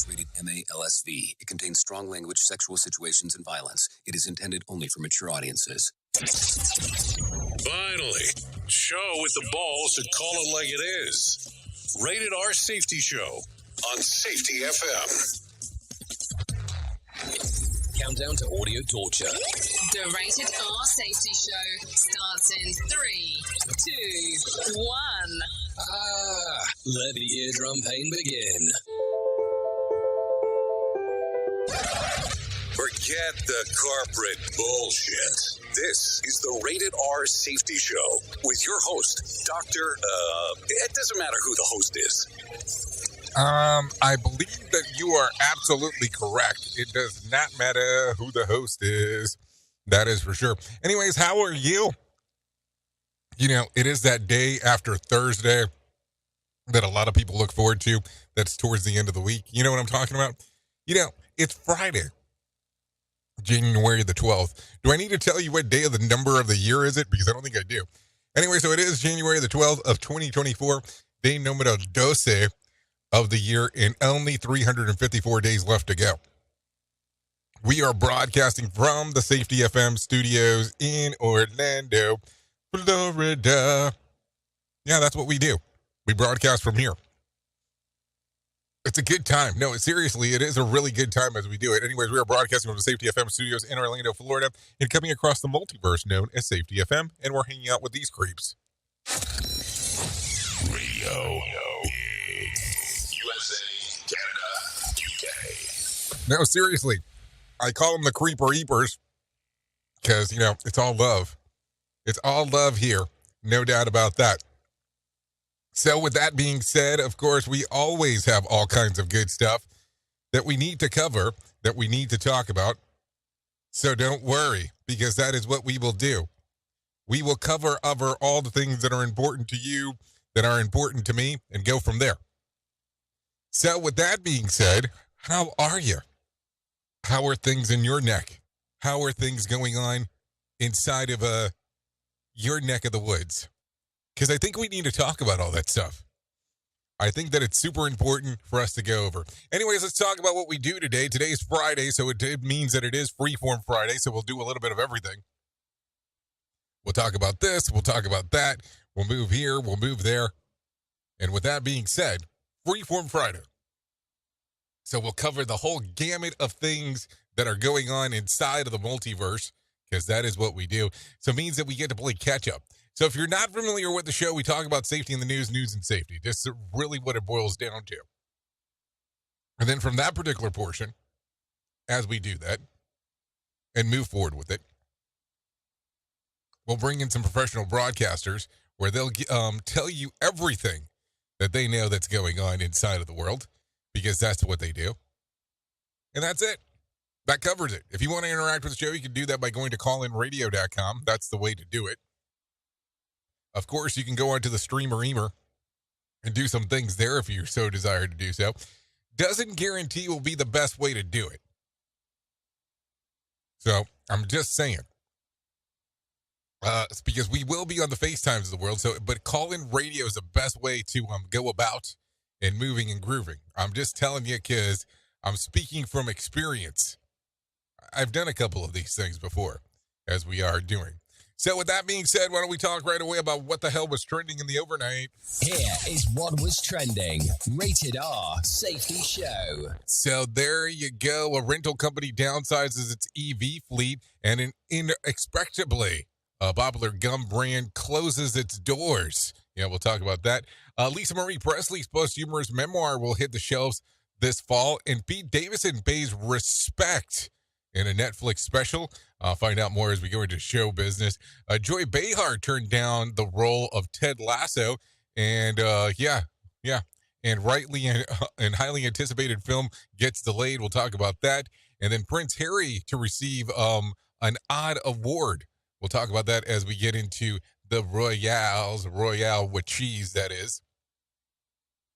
is rated MA-LSV. It contains strong language, sexual situations, and violence. It is intended only for mature audiences. Finally, show with the balls to call it like it is. Rated R Safety Show on Safety FM. Countdown to audio torture. The Rated R Safety Show starts in 3, 2, 1. Let the eardrum pain begin. Forget the corporate bullshit. This is the Rated R Safety Show with your host, Dr. It doesn't matter who the host is. I believe that you are absolutely correct. It does not matter who the host is. That is for sure. Anyways, how are you? You know, it is that day after Thursday that a lot of people look forward to. That's towards the end of the week. You know what I'm talking about? You know, it's Friday, January the 12th. Do I need to tell you what day of the number of the year is it? Because I don't think I do. Anyway, so it is January the 12th of 2024, day numero 12 of the year, and only 354 days left to go. We are broadcasting from the Safety FM studios in Orlando, Florida. Yeah, that's what we do. We broadcast from here. It's a good time. No, seriously, it is a really good time as we do it. Anyways, we are broadcasting from the Safety FM studios in Orlando, Florida, and coming across the multiverse known as Safety FM, and we're hanging out with these creeps. Radio. USA, Canada, UK. No, seriously, I call them the Creeper Eepers because, you know, it's all love. It's all love here. No doubt about that. So with that being said, of course, we always have all kinds of good stuff that we need to cover, that we need to talk about. So don't worry, because that is what we will do. We will cover over all the things that are important to you, that are important to me, and go from there. So with that being said, how are you? How are things in your neck? How are things going on inside of your neck of the woods? Because I think we need to talk about all that stuff. I think that it's super important for us to go over. Anyways, let's talk about what we do today. Today is Friday, so it means that it is Freeform Friday, so we'll do a little bit of everything. We'll talk about this, we'll talk about that, we'll move here, we'll move there. And with that being said, Freeform Friday. So we'll cover the whole gamut of things that are going on inside of the multiverse, because that is what we do. So it means that we get to play catch up. So if you're not familiar with the show, we talk about safety in the news and safety. Just really what it boils down to. And then from that particular portion, as we do that and move forward with it, we'll bring in some professional broadcasters where they'll tell you everything that they know that's going on inside of the world, because that's what they do. And that's it. That covers it. If you want to interact with the show, you can do that by going to callinradio.com. That's the way to do it. Of course, you can go onto the Streamer and do some things there if you so desire to do so. Doesn't guarantee will be the best way to do it. So, I'm just saying. It's because we will be on the FaceTimes of the world, but call-in radio is the best way to go about and moving and grooving. I'm just telling you because I'm speaking from experience. I've done a couple of these things before, as we are doing. So with that being said, why don't we talk right away about what the hell was trending in the overnight? Here is what was trending. Rated R Safety Show. So there you go. A rental company downsizes its EV fleet, and inexplicably, a popular gum brand closes its doors. Yeah, we'll talk about that. Lisa Marie Presley's posthumous memoir will hit the shelves this fall, and Pete Davidson pays respect in a Netflix special. I'll find out more as we go into show business. Joy Behar turned down the role of Ted Lasso, and and rightly and highly anticipated film gets delayed. We'll talk about that. And then Prince Harry to receive an odd award. We'll talk about that as we get into the Royale with cheese, that is.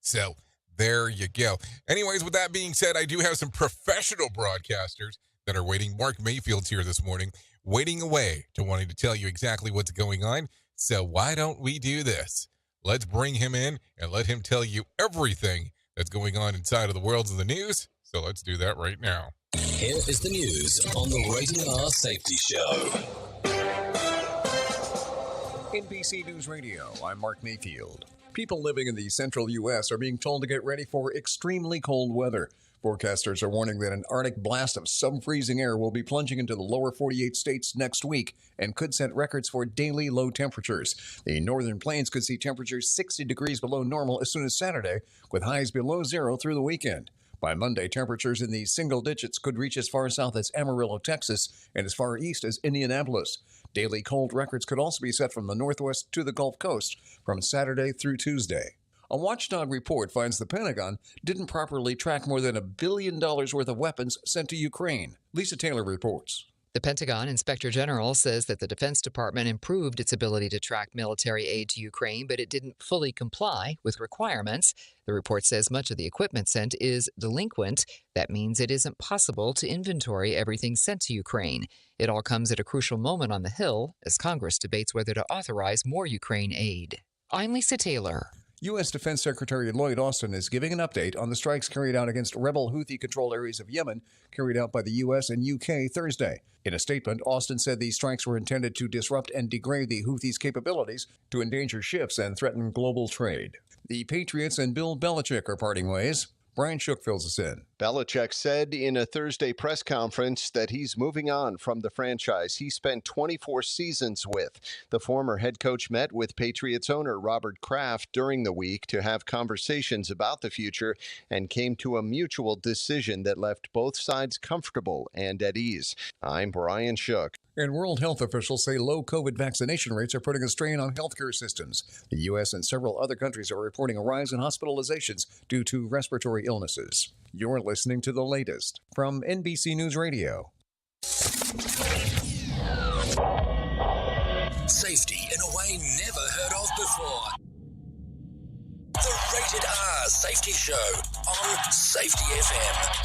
So there you go. Anyways, with that being said, I do have some professional broadcasters that are waiting. Mark Mayfield's here this morning, waiting away to wanting to tell you exactly what's going on. So why don't we do this? Let's bring him in and let him tell you everything that's going on inside of the worlds of the news So let's do that right now. Here is the news on the Rated R Safety Show. NBC News Radio, I'm Mark Mayfield. People living in the central U.S. are being told to get ready for extremely cold weather. Forecasters are warning that an Arctic blast of sub-freezing air will be plunging into the lower 48 states next week and could set records for daily low temperatures. The northern plains could see temperatures 60 degrees below normal as soon as Saturday, with highs below zero through the weekend. By Monday, temperatures in the single digits could reach as far south as Amarillo, Texas, and as far east as Indianapolis. Daily cold records could also be set from the Northwest to the Gulf Coast from Saturday through Tuesday. A watchdog report finds the Pentagon didn't properly track more than $1 billion worth of weapons sent to Ukraine. Lisa Taylor reports. The Pentagon Inspector General says that the Defense Department improved its ability to track military aid to Ukraine, but it didn't fully comply with requirements. The report says much of the equipment sent is delinquent. That means it isn't possible to inventory everything sent to Ukraine. It all comes at a crucial moment on the Hill as Congress debates whether to authorize more Ukraine aid. I'm Lisa Taylor. U.S. Defense Secretary Lloyd Austin is giving an update on the strikes carried out against rebel Houthi-controlled areas of Yemen, carried out by the U.S. and U.K. Thursday. In a statement, Austin said these strikes were intended to disrupt and degrade the Houthis' capabilities, to endanger ships and threaten global trade. The Patriots and Bill Belichick are parting ways. Brian Shook fills us in. Belichick said in a Thursday press conference that he's moving on from the franchise he spent 24 seasons with. The former head coach met with Patriots owner Robert Kraft during the week to have conversations about the future and came to a mutual decision that left both sides comfortable and at ease. I'm Brian Shook. And World Health officials say low COVID vaccination rates are putting a strain on healthcare systems. The U.S. and several other countries are reporting a rise in hospitalizations due to respiratory illnesses. You're listening to the latest from NBC News Radio. Safety in a way never heard of before. The Rated R Safety Show on Safety FM.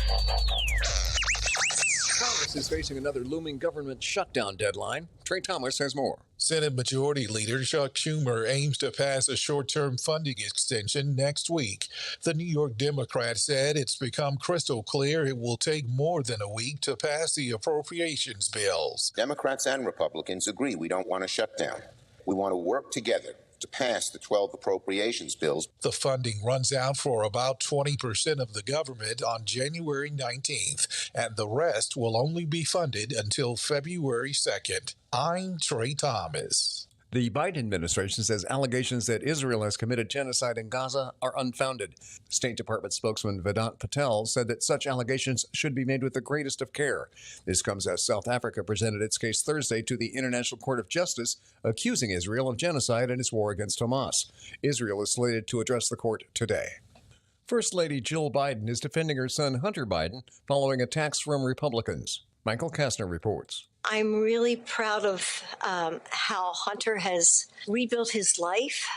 Congress is facing another looming government shutdown deadline. Trey Thomas has more. Senate Majority Leader Chuck Schumer aims to pass a short-term funding extension next week. The New York Democrat said it's become crystal clear it will take more than a week to pass the appropriations bills. Democrats and Republicans agree we don't want a shutdown. We want to work together to pass the 12 appropriations bills. The funding runs out for about 20% of the government on January 19th, and the rest will only be funded until February 2nd. I'm Trey Thomas. The Biden administration says allegations that Israel has committed genocide in Gaza are unfounded. State Department spokesman Vedant Patel said that such allegations should be made with the greatest of care. This comes as South Africa presented its case Thursday to the International Court of Justice, accusing Israel of genocide in its war against Hamas. Israel is slated to address the court today. First Lady Jill Biden is defending her son Hunter Biden following attacks from Republicans. Michael Kastner reports. I'm really proud of how Hunter has rebuilt his life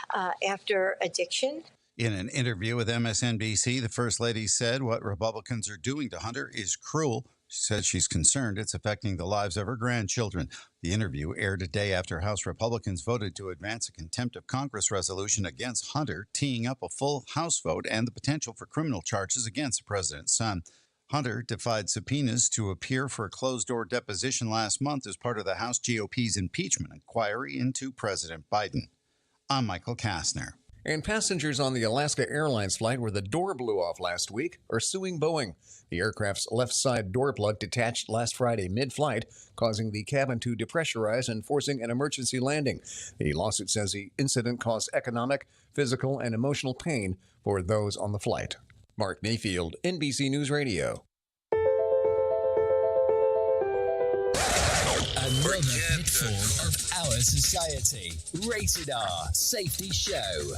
after addiction. In an interview with MSNBC, the First Lady said what Republicans are doing to Hunter is cruel. She said she's concerned it's affecting the lives of her grandchildren. The interview aired a day after House Republicans voted to advance a contempt of Congress resolution against Hunter, teeing up a full House vote and the potential for criminal charges against the president's son. Hunter defied subpoenas to appear for a closed-door deposition last month as part of the House GOP's impeachment inquiry into President Biden. I'm Michael Kastner. And passengers on the Alaska Airlines flight where the door blew off last week are suing Boeing. The aircraft's left side door plug detached last Friday mid-flight, causing the cabin to depressurize and forcing an emergency landing. The lawsuit says the incident caused economic, physical, and emotional pain for those on the flight. Mark Mayfield, NBC News Radio. Another pitfall of our society. Rated R Safety Show.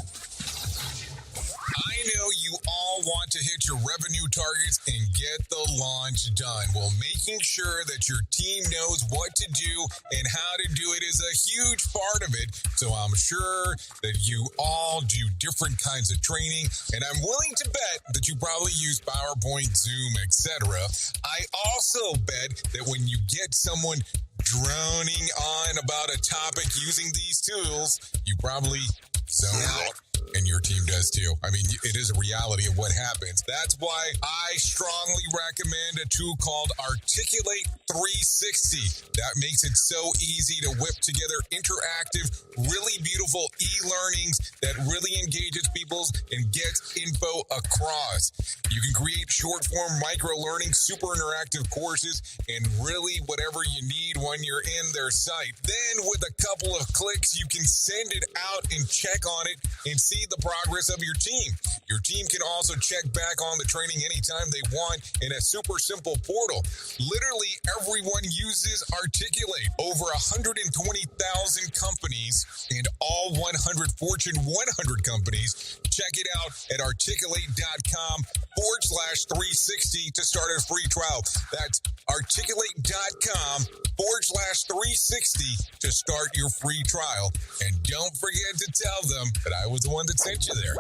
I know you all want to hit your revenue targets and get the launch done. Well, making sure that your team knows what to do and how to do it is a huge part of it. So I'm sure that you all do different kinds of training, and I'm willing to bet that you probably use PowerPoint, Zoom, etc. I also bet that when you get someone droning on about a topic using these tools, you probably zone out And your team does too. I mean, it is a reality of what happens. That's why I strongly recommend a tool called Articulate 360. That makes it so easy to whip together interactive, really beautiful e-learnings that really engages people and gets info across. You can create short-form micro-learning, super interactive courses, and really whatever you need when you're in their site. Then with a couple of clicks, you can send it out and check on it and see the progress of your team. Your team can also check back on the training anytime they want in a super simple portal. Literally everyone uses Articulate. Over 120,000 companies and all 100 Fortune 100 companies. Check it out at articulate.com/360 to start a free trial. That's articulate.com/360 to start your free trial. And don't forget to tell them that I was the one that sent you there.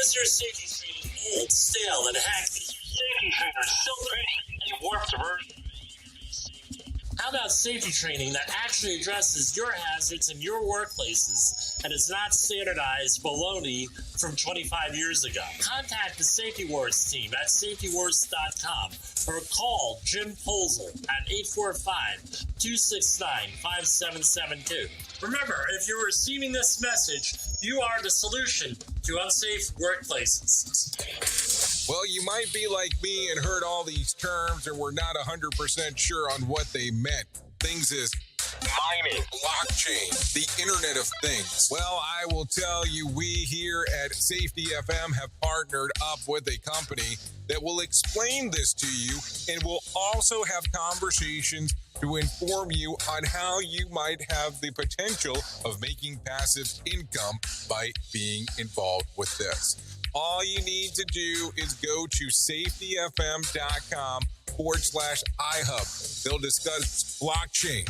Is your safety training old, stale, and hacky? Safety trainers still training a warped version. How about safety training that actually addresses your hazards in your workplaces and is not standardized baloney from 25 years ago? Contact the Safety Wars team at safetywars.com or call Jim Polzel at 845-269-5772. Remember, if you're receiving this message, you are the solution to unsafe workplaces. Well, you might be like me and heard all these terms and were not 100% sure on what they meant. Things is mining, blockchain, the Internet of Things. Well, I will tell you, we here at Safety FM have partnered up with a company that will explain this to you and will also have conversations to inform you on how you might have the potential of making passive income by being involved with this. All you need to do is go to safetyfm.com/iHub. They'll discuss blockchain.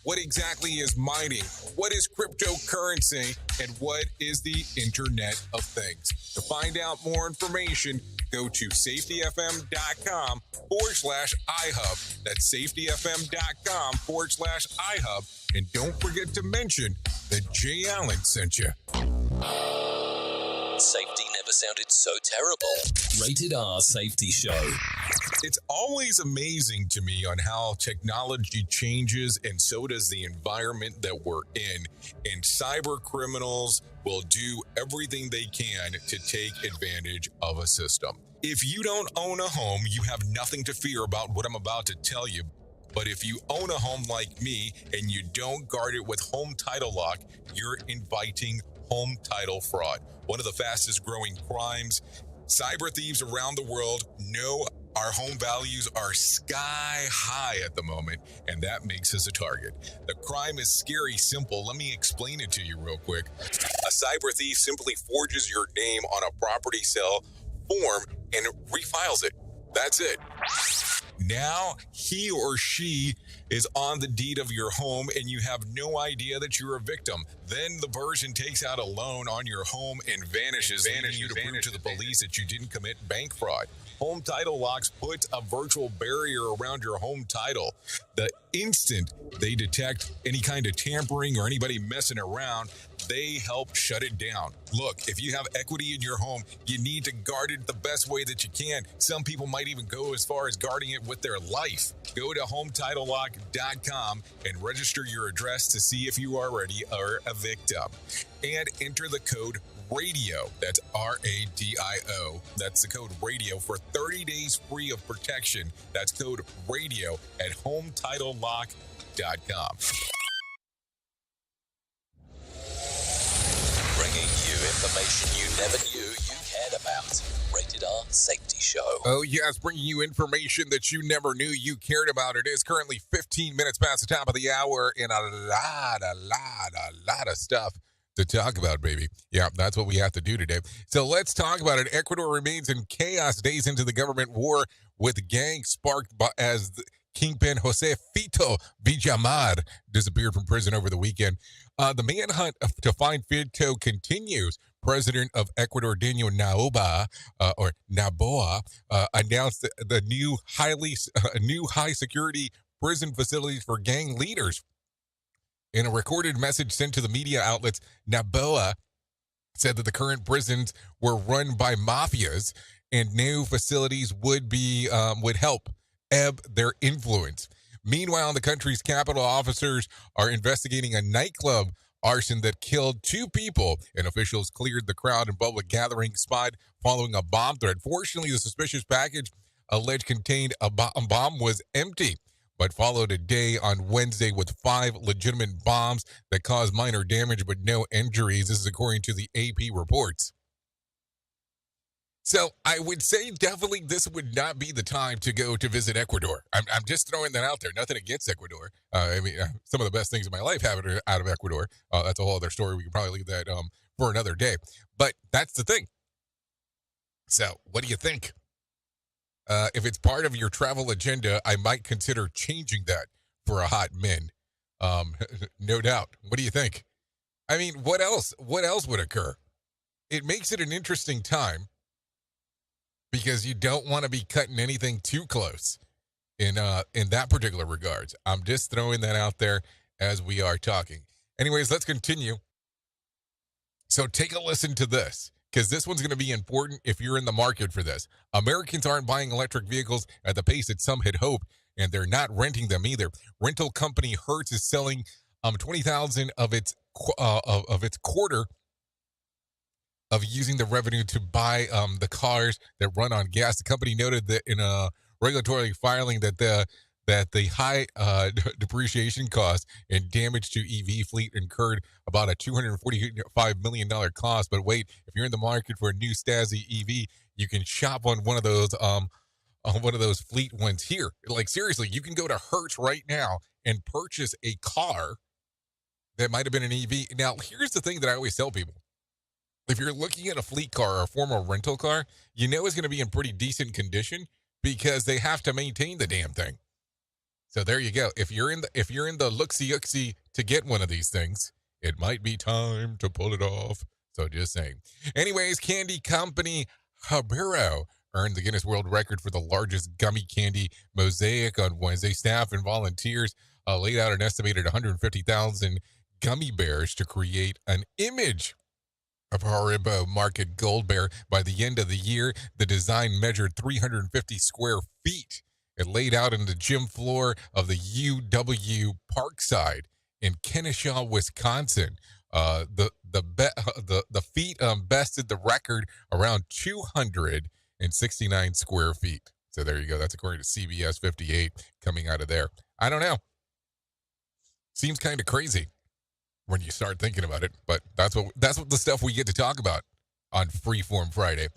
What exactly is mining? What is cryptocurrency? And what is the Internet of Things? To find out more information, go to safetyfm.com/iHub. That's safetyfm.com/iHub. And don't forget to mention that Jay Allen sent you. Safety never sounded so terrible. Rated R Safety Show. It's always amazing to me on how technology changes, and so does the environment that we're in. And cyber criminals will do everything they can to take advantage of a system. If you don't own a home, you have nothing to fear about what I'm about to tell you. But if you own a home like me and you don't guard it with home title lock, you're inviting home title fraud. One of the fastest growing crimes. Cyber thieves around the world know our home values are sky high at the moment, and that makes us a target. The crime is scary simple. Let me explain it to you real quick. A cyber thief simply forges your name on a property sale form and refiles it. That's it. Now he or she is on the deed of your home and you have no idea that you're a victim. Then the person takes out a loan on your home and vanishes, leaving you to prove to the police that you didn't commit bank fraud. Home Title Locks puts a virtual barrier around your home title. The instant they detect any kind of tampering or anybody messing around, they help shut it down. Look, if you have equity in your home, you need to guard it the best way that you can. Some people might even go as far as guarding it with their life. Go to HometitleLock.com and register your address to see if you already are a victim. And enter the code RADIO. That's RADIO. That's the code RADIO for 30 days free of protection. That's code RADIO at HometitleLock.com. Bringing you information you never knew you cared about. Rated R Safety Show. Oh, yes, bringing you information that you never knew you cared about. It is currently 15 minutes past the top of the hour and a lot of stuff to talk about, baby. Yeah, that's what we have to do today. So let's talk about it. Ecuador remains in chaos days into the government war with gangs sparked by, as the Kingpin Jose Fito Villamar disappeared from prison over the weekend. The manhunt to find Fito continues. President of Ecuador, Daniel Noboa, announced the new high security prison facilities for gang leaders. In a recorded message sent to the media outlets, Noboa said that the current prisons were run by mafias and new facilities would help ebb their influence. Meanwhile, in the country's capital, officers are investigating a nightclub arson that killed 2 people, and officials cleared the crowd and public gathering spot following a bomb threat. Fortunately, the suspicious package alleged contained a bomb was empty, but followed a day on Wednesday with 5 legitimate bombs that caused minor damage but no injuries. This is according to the AP reports. So I would say definitely this would not be the time to go to visit Ecuador. I'm just throwing that out there. Nothing against Ecuador. Some of the best things in my life happened out of Ecuador. That's a whole other story. We can probably leave that for another day. But that's the thing. So what do you think? If it's part of your travel agenda, I might consider changing that for a hot min. No doubt. What do you think? I mean, what else? What else would occur? It makes it an interesting time because you don't want to be cutting anything too close in that particular regards. I'm just throwing that out there as we are talking. Anyways, let's continue. So take a listen to this, because this one's going to be important if you're in the market for this. Americans aren't buying electric vehicles at the pace that some had hoped, and they're not renting them either. Rental company Hertz is selling 20,000 of its quarter of using the revenue to buy the cars that run on gas. The company noted that in a regulatory filing that the high depreciation costs and damage to EV fleet incurred about a $245 million cost. But wait, if you're in the market for a new Stasi EV, you can shop on one of those fleet ones here. Like, seriously, you can go to Hertz right now and purchase a car that might have been an EV. Now, here's the thing that I always tell people. If you're looking at a fleet car or a former rental car, you know it's going to be in pretty decent condition because they have to maintain the damn thing. So there you go. If you're in the looksy-ooksy to get one of these things, it might be time to pull it off. So just saying. Anyways, candy company Habero earned the Guinness World Record for the largest gummy candy mosaic on Wednesday. Staff and volunteers laid out an estimated 150,000 gummy bears to create an image of Haribo Market Gold Bear. By the end of the year, the design measured 350 square feet. It laid out on the gym floor of the UW Parkside in Kenosha, Wisconsin. The feet bested the record around 269 square feet. So there you go. That's according to CBS 58 coming out of there. I don't know. Seems kind of crazy when you start thinking about it, but that's what the stuff we get to talk about on Freeform Friday.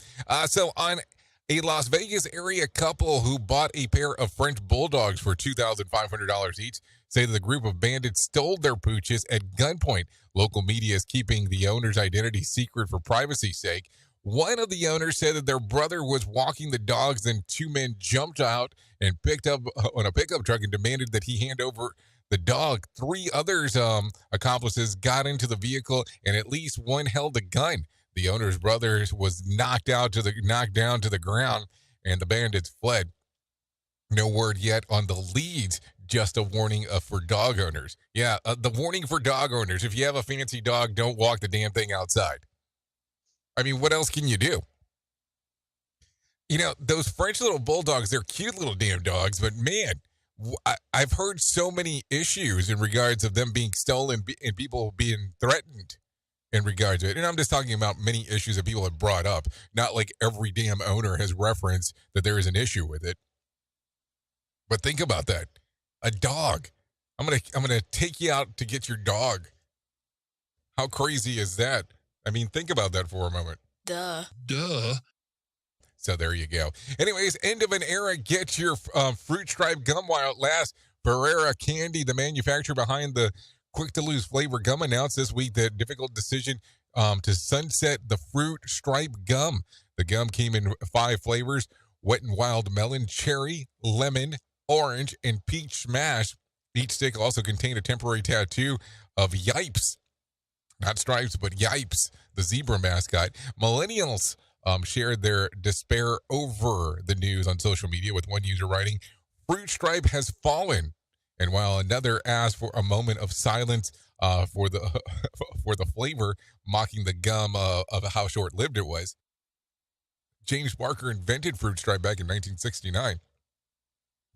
So on a Las Vegas area couple who bought a pair of French bulldogs for $2,500 each say that the group of bandits stole their pooches at gunpoint. Local media is keeping the owner's identity secret for privacy's sake. One of the owners said that their brother was walking the dogs, then 2 men jumped out and picked up on a pickup truck and demanded that he hand over the dog. 3 others accomplices got into the vehicle, and at least one held a gun. The owner's brother was knocked down to the ground, and the bandits fled. No word yet on the leads. Just a warning for dog owners. Yeah, the warning for dog owners. If you have a fancy dog, don't walk the damn thing outside. I mean, what else can you do? You know, those French little bulldogs, they're cute little damn dogs, but man, I've heard so many issues in regards of them being stolen and people being threatened in regards to it. And I'm just talking about many issues that people have brought up. Not like every damn owner has referenced that there is an issue with it. But think about that. A dog. I'm gonna take you out to get your dog. How crazy is that? I mean, think about that for a moment. Duh. So there you go. Anyways, end of an era. Get your fruit stripe gum while it lasts. Barrera Candy, the manufacturer behind the quick-to-lose flavor gum, announced this week the difficult decision to sunset the fruit stripe gum. The gum came in 5 flavors: wet and wild melon, cherry, lemon, orange, and peach smash. Each stick also contained a temporary tattoo of Yipes. Not Stripes, but Yipes, the zebra mascot. Millennials shared their despair over the news on social media, with one user writing, "Fruit stripe has fallen." And while another asked for a moment of silence, for the for the flavor, mocking the gum of how short-lived it was. James Barker invented Fruit Stripe back in 1969.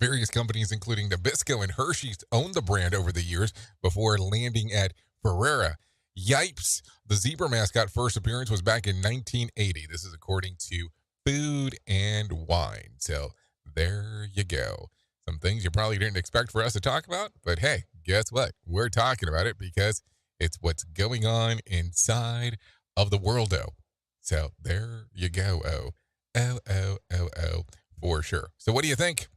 Various companies, including Nabisco and Hershey's, owned the brand over the years before landing at Ferrera. Yipes! The zebra mascot first appearance was back in 1980. This is according to Food and Wine. So there you go. Some things you probably didn't expect for us to talk about, but hey, guess what? We're talking about it because it's what's going on inside of the world-o. So there you go. Oh, for sure. So what do you think?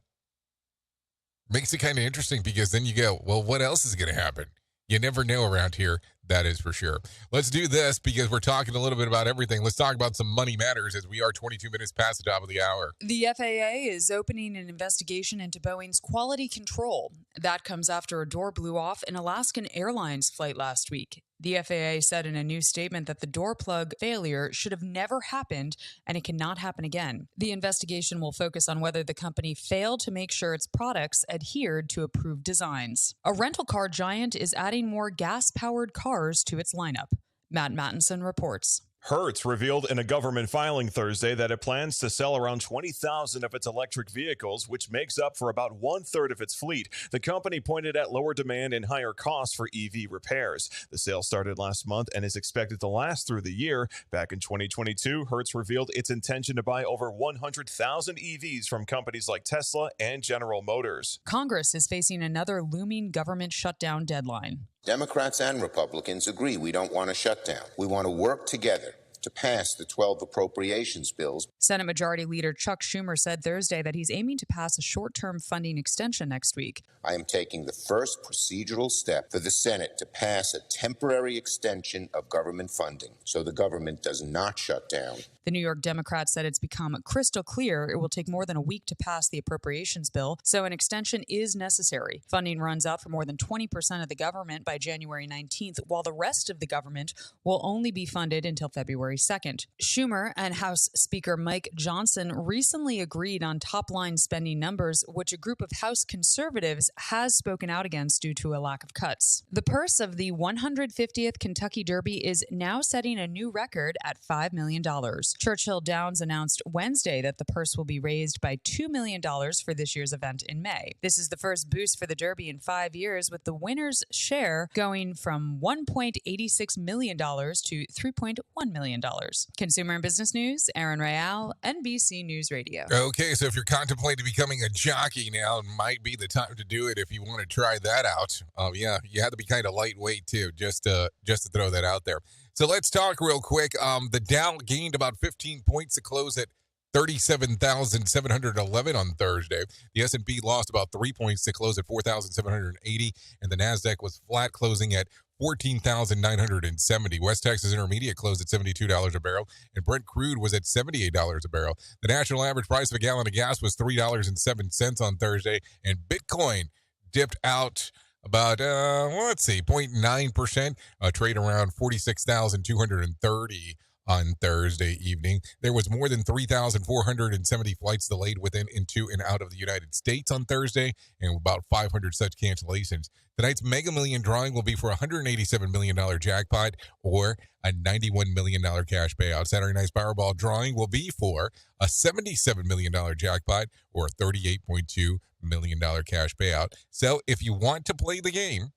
Makes it kind of interesting because then you go, well, what else is going to happen? You never know around here. That is for sure. Let's do this because we're talking a little bit about everything. Let's talk about some money matters as we are 22 minutes past the top of the hour. The FAA is opening an investigation into Boeing's quality control. That comes after a door blew off an Alaskan Airlines flight last week. The FAA said in a new statement that the door plug failure should have never happened and it cannot happen again. The investigation will focus on whether the company failed to make sure its products adhered to approved designs. A rental car giant is adding more gas-powered cars to its lineup. Matt Mattinson reports. Hertz revealed in a government filing Thursday that it plans to sell around 20,000 of its electric vehicles, which makes up for about 1/3 of its fleet. The company pointed at lower demand and higher costs for EV repairs. The sale started last month and is expected to last through the year. Back in 2022, Hertz revealed its intention to buy over 100,000 EVs from companies like Tesla and General Motors. Congress is facing another looming government shutdown deadline. Democrats and Republicans agree we don't want a shutdown. We want to work together to pass the 12 appropriations bills. Senate Majority Leader Chuck Schumer said Thursday that he's aiming to pass a short-term funding extension next week. I am taking the first procedural step for the Senate to pass a temporary extension of government funding so the government does not shut down. The New York Democrat said it's become crystal clear it will take more than a week to pass the appropriations bill, so an extension is necessary. Funding runs out for more than 20% of the government by January 19th, while the rest of the government will only be funded until February 2nd. Schumer and House Speaker Mike Johnson recently agreed on top-line spending numbers, which a group of House conservatives has spoken out against due to a lack of cuts. The purse of the 150th Kentucky Derby is now setting a new record at $5 million. Churchill Downs announced Wednesday that the purse will be raised by $2 million for this year's event in May. This is the first boost for the Derby in 5 years, with the winner's share going from $1.86 million to $3.1 million. Consumer and Business News, Aaron Real, NBC News Radio. Okay, so if you're contemplating becoming a jockey now, it might be the time to do it if you want to try that out. Yeah, you have to be kind of lightweight too, just to throw that out there. So let's talk real quick. The Dow gained about 15 points to close at 37,711 on Thursday. The S&P lost about 3 points to close at 4,780, and the Nasdaq was flat, closing at 14,970. West Texas Intermediate closed at $72 a barrel, and Brent crude was at $78 a barrel. The national average price of a gallon of gas was $3.07 on Thursday, and Bitcoin dipped out about 0.9%, trade around 46,230 on Thursday evening. There was more than 3,470 flights delayed within, into, and out of the United States on Thursday, and about 500 such cancellations. Tonight's Mega Million drawing will be for a $187 million jackpot or a $91 million cash payout. Saturday night's Powerball drawing will be for a $77 million jackpot or a $38.2 million cash payout. So if you want to play the game,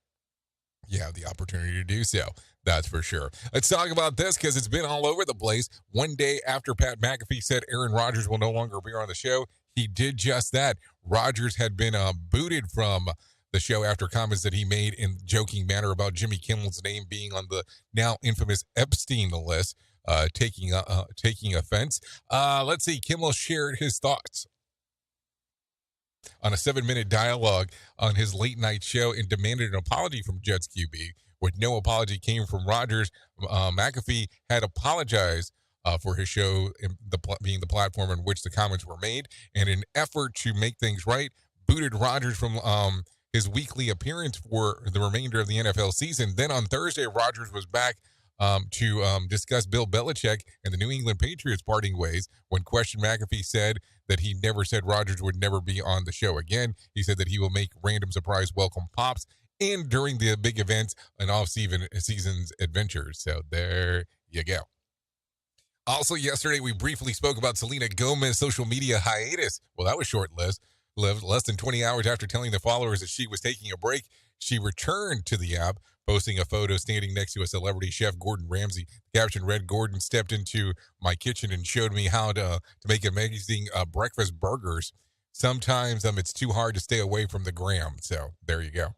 you have the opportunity to do so. That's for sure. Let's talk about this because it's been all over the place. One day after Pat McAfee said Aaron Rodgers will no longer appear on the show, he did just that. Rodgers had been booted from the show after comments that he made in joking manner about Jimmy Kimmel's name being on the now infamous Epstein list, taking offense. Let's see. Kimmel shared his thoughts on a 7-minute dialogue on his late night show and demanded an apology from Jets QB. With no apology came from Rodgers, McAfee had apologized for his show being the platform in which the comments were made, and in an effort to make things right, booted Rodgers from his weekly appearance for the remainder of the NFL season. Then on Thursday, Rodgers was back to discuss Bill Belichick and the New England Patriots parting ways. When questioned, McAfee said that he never said Rodgers would never be on the show again. He said that he will make random surprise welcome pops and during the big events and off-season's adventures. So there you go. Also, yesterday, we briefly spoke about Selena Gomez's social media hiatus. Well, that was short-lived. Less than 20 hours after telling the followers that she was taking a break, she returned to the app, posting a photo standing next to a celebrity chef, Gordon Ramsay. The caption read, "Gordon stepped into my kitchen and showed me how to make amazing breakfast burgers. Sometimes it's too hard to stay away from the gram." So there you go.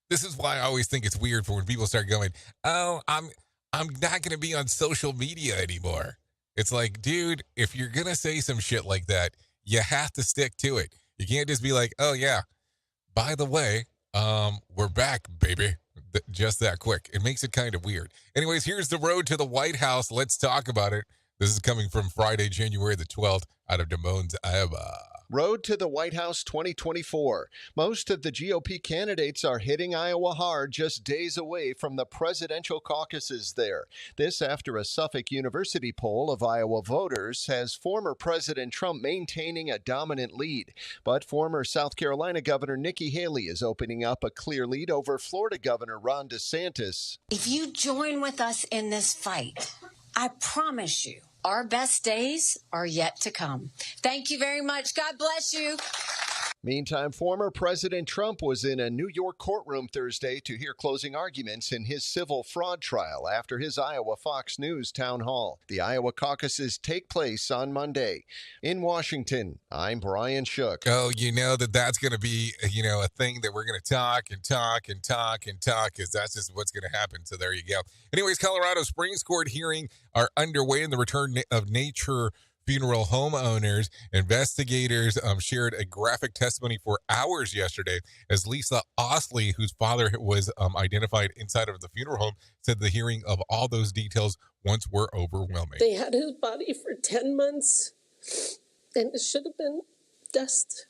This is why I always think it's weird for when people start going, "Oh, I'm not going to be on social media anymore." It's like, dude, if you're going to say some shit like that, you have to stick to it. You can't just be like, "Oh, yeah, by the way, we're back, baby." Just that quick. It makes it kind of weird. Anyways, here's the road to the White House. Let's talk about it. This is coming from Friday, January the 12th, out of Des Moines, Iowa. Road to the White House 2024. Most of the GOP candidates are hitting Iowa hard just days away from the presidential caucuses there. This after a Suffolk University poll of Iowa voters has former President Trump maintaining a dominant lead. But former South Carolina Governor Nikki Haley is opening up a clear lead over Florida Governor Ron DeSantis. If you join with us in this fight, I promise you, our best days are yet to come. Thank you very much. God bless you. Meantime, former President Trump was in a New York courtroom Thursday to hear closing arguments in his civil fraud trial after his Iowa Fox News town hall. The Iowa caucuses take place on Monday. In Washington, I'm Brian Shook. Oh, you know that's going to be, a thing that we're going to talk because that's just what's going to happen. So there you go. Anyways, Colorado Springs Court hearing are underway in the return of nature funeral homeowners. Investigators shared a graphic testimony for hours yesterday as Lisa Osley, whose father was identified inside of the funeral home, said the hearing of all those details once were overwhelming. They had his body for 10 months, and it should have been dust,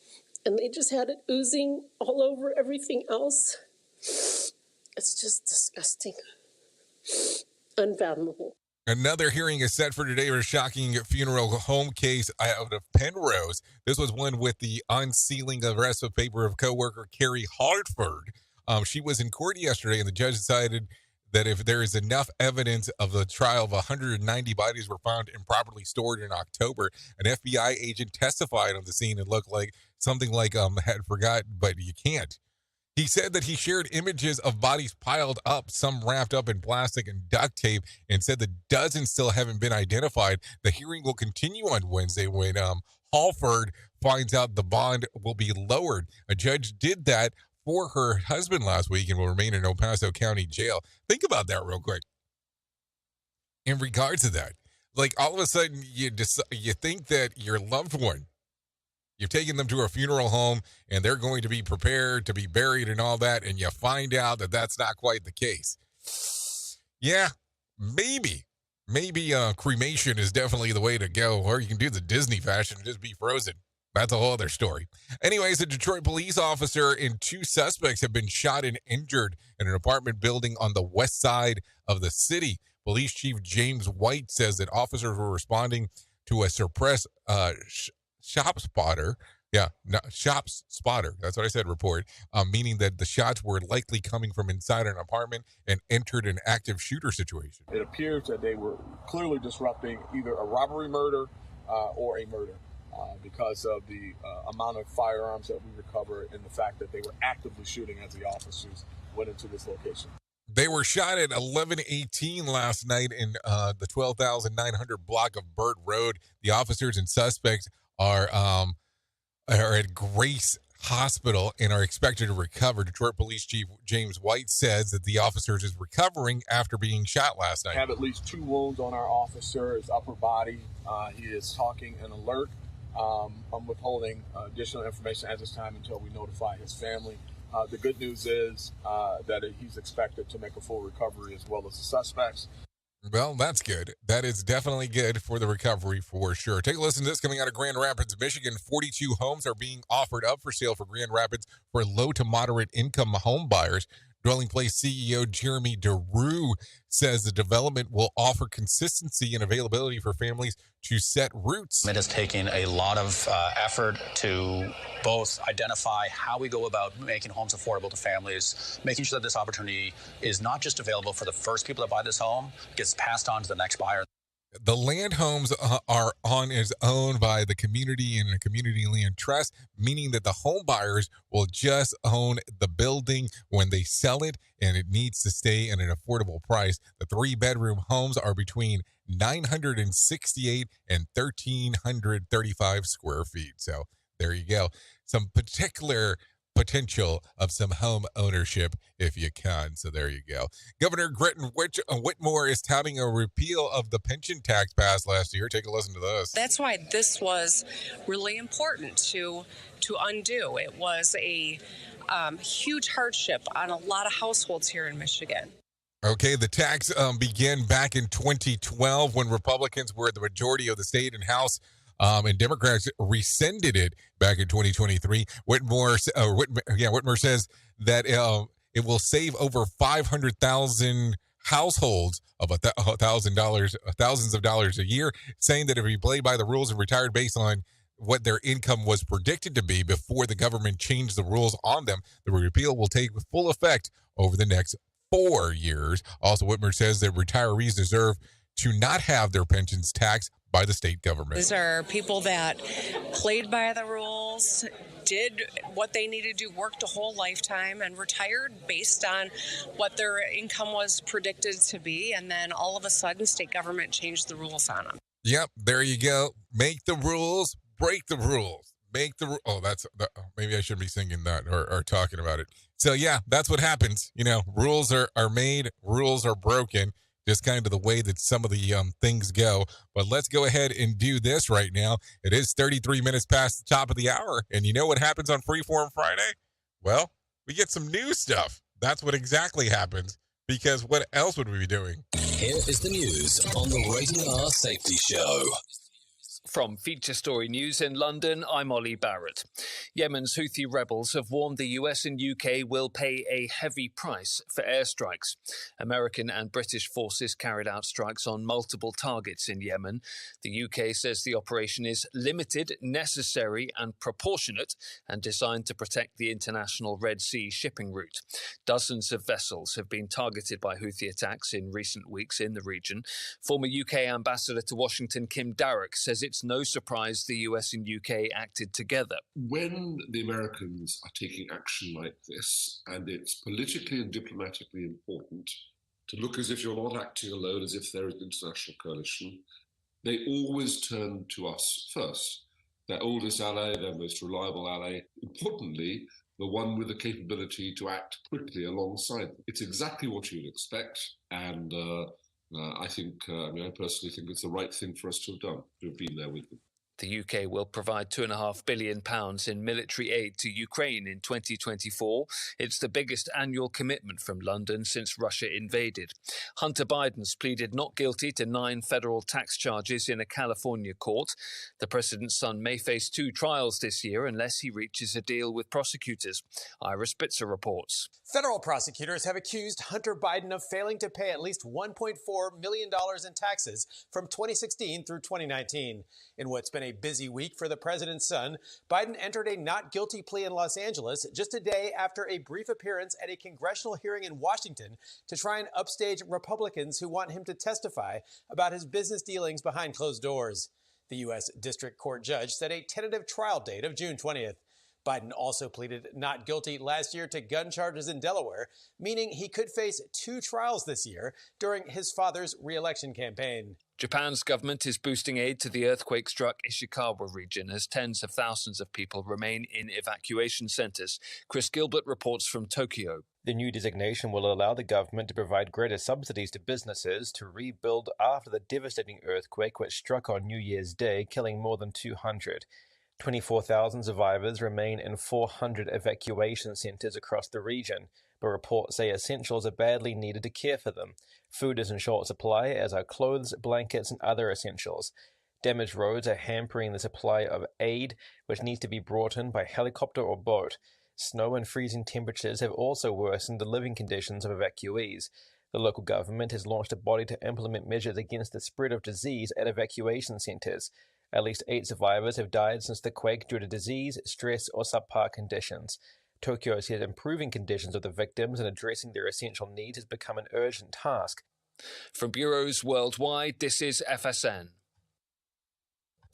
and they just had it oozing all over everything else. It's just disgusting. Unfathomable. Another hearing is set for today for a shocking funeral home case out of Penrose. This was one with the unsealing of rest of paper of co-worker Carrie Hartford. She was in court yesterday, and the judge decided that if there is enough evidence of the trial of 190 bodies were found improperly stored in October, an FBI agent testified on the scene and looked like something like had forgotten, but you can't. He said that he shared images of bodies piled up, some wrapped up in plastic and duct tape, and said the dozens still haven't been identified. The hearing will continue on Wednesday when Halford finds out the bond will be lowered. A judge did that for her husband last week and will remain in El Paso County Jail. Think about that real quick. In regards to that, like all of a sudden you think that your loved one, you've taken them to a funeral home and they're going to be prepared to be buried and all that, and you find out that that's not quite the case. Yeah, maybe cremation is definitely the way to go, or you can do the Disney fashion and just be frozen. That's a whole other story. Anyways, a Detroit police officer and two suspects have been shot and injured in an apartment building on the west side of the city. Police Chief James White says that officers were responding to a suppressed shop spotter. Shop spotter. That's what I said, report. Meaning that the shots were likely coming from inside an apartment and entered an active shooter situation. It appears that they were clearly disrupting either a robbery murder or a murder because of the amount of firearms that we recovered and the fact that they were actively shooting as the officers went into this location. They were shot at 11:18 last night in the 12,900 block of Burt Road. The officers and suspects are at Grace Hospital and are expected to recover. Detroit Police Chief James White says that the officers is recovering after being shot last night. We have at least 2 wounds on our officer, his upper body. He is talking and alert. I'm withholding additional information at this time until we notify his family. The good news is that he's expected to make a full recovery as well as the suspects. Well, that's good. That is definitely good for the recovery for sure. Take a listen to this coming out of Grand Rapids, Michigan. 42 homes are being offered up for sale for Grand Rapids for low to moderate income home buyers. Dwelling Place CEO Jeremy DeRue says the development will offer consistency and availability for families to set roots. It is taking a lot of effort to both identify how we go about making homes affordable to families, making sure that this opportunity is not just available for the first people that buy this home, gets passed on to the next buyer. The land homes are owned by the community in a community land trust, meaning that the home buyers will just own the building when they sell it, and it needs to stay at an affordable price. The 3-bedroom homes are between 968 and 1,335 square feet. So there you go. Some particular potential of some home ownership if you can. So there you go. Governor Gretchen Whitmer is touting a repeal of the pension tax passed last year. Take a listen to this. That's why this was really important to undo. It was a huge hardship on a lot of households here in Michigan. Okay, the tax began back in 2012 when Republicans were the majority of the state and House. And Democrats rescinded it back in 2023. Whitmer says that it will save over 500,000 households of thousands of dollars a year, saying that if you play by the rules and retired based on what their income was predicted to be before the government changed the rules on them, the repeal will take full effect over the next 4 years. Also, Whitmer says that retirees deserve to not have their pensions taxed by the state government. These are people that played by the rules, did what they needed to do, worked a whole lifetime, and retired based on what their income was predicted to be, and then all of a sudden state government changed the rules on them. Yep, there you go. Make the rules, break the rules. Maybe I shouldn't be singing that or talking about it. So yeah, that's what happens. Rules are made, rules are broken. Just kind of the way that some of the things go. But let's go ahead and do this right now. It is 33 minutes past the top of the hour. And you know what happens on Freeform Friday? Well, we get some new stuff. That's what exactly happens. Because what else would we be doing? Here is the news on the Rated R Safety Show. From Feature Story News in London, I'm Ollie Barrett. Yemen's Houthi rebels have warned the US and UK will pay a heavy price for airstrikes. American and British forces carried out strikes on multiple targets in Yemen. The UK says the operation is limited, necessary and proportionate and designed to protect the international Red Sea shipping route. Dozens of vessels have been targeted by Houthi attacks in recent weeks in the region. Former UK Ambassador to Washington, Kim Darroch, says it's no surprise the US and UK acted together. When the Americans are taking action like this, and it's politically and diplomatically important to look as if you're not acting alone, as if there is an international coalition, they always turn to us first. Their oldest ally, their most reliable ally, importantly, the one with the capability to act quickly alongside them. It's exactly what you'd expect, and I personally think it's the right thing for us to have done, to have been there with them. The UK will provide £2.5 billion in military aid to Ukraine in 2024. It's the biggest annual commitment from London since Russia invaded. Hunter Biden's pleaded not guilty to 9 federal tax charges in a California court. The president's son may face 2 trials this year unless he reaches a deal with prosecutors. Ira Spitzer reports. Federal prosecutors have accused Hunter Biden of failing to pay at least $1.4 million in taxes from 2016 through 2019. In what's been a busy week for the president's son, Biden entered a not guilty plea in Los Angeles just a day after a brief appearance at a congressional hearing in Washington to try and upstage Republicans who want him to testify about his business dealings behind closed doors. The U.S. District Court judge set a tentative trial date of June 20th. Biden also pleaded not guilty last year to gun charges in Delaware, meaning he could face 2 trials this year during his father's re-election campaign. Japan's government is boosting aid to the earthquake-struck Ishikawa region as tens of thousands of people remain in evacuation centers. Chris Gilbert reports from Tokyo. The new designation will allow the government to provide greater subsidies to businesses to rebuild after the devastating earthquake which struck on New Year's Day, killing more than 200. 24,000 survivors remain in 400 evacuation centers across the region, but reports say essentials are badly needed to care for them. Food is in short supply, as are clothes, blankets, and other essentials. Damaged roads are hampering the supply of aid, which needs to be brought in by helicopter or boat. Snow and freezing temperatures have also worsened the living conditions of evacuees. The local government has launched a body to implement measures against the spread of disease at evacuation centres. At least 8 survivors have died since the quake due to disease, stress, or subpar conditions. Tokyo said improving conditions of the victims and addressing their essential needs has become an urgent task. From bureaus worldwide, this is FSN.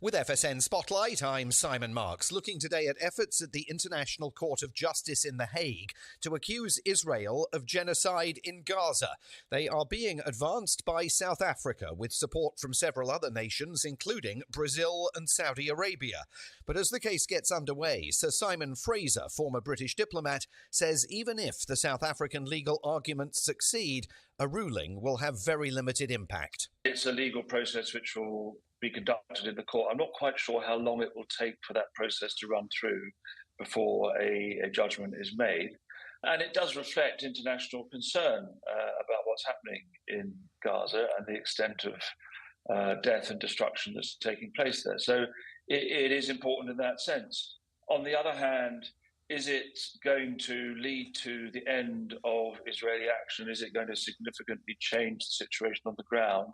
With FSN Spotlight, I'm Simon Marks, looking today at efforts at the International Court of Justice in The Hague to accuse Israel of genocide in Gaza. They are being advanced by South Africa, with support from several other nations, including Brazil and Saudi Arabia. But as the case gets underway, Sir Simon Fraser, former British diplomat, says even if the South African legal arguments succeed, a ruling will have very limited impact. It's a legal process which will be conducted in the court. I'm not quite sure how long it will take for that process to run through before a judgment is made. And it does reflect international concern about what's happening in Gaza and the extent of death and destruction that's taking place there. So it is important in that sense. On the other hand, is it going to lead to the end of Israeli action? Is it going to significantly change the situation on the ground?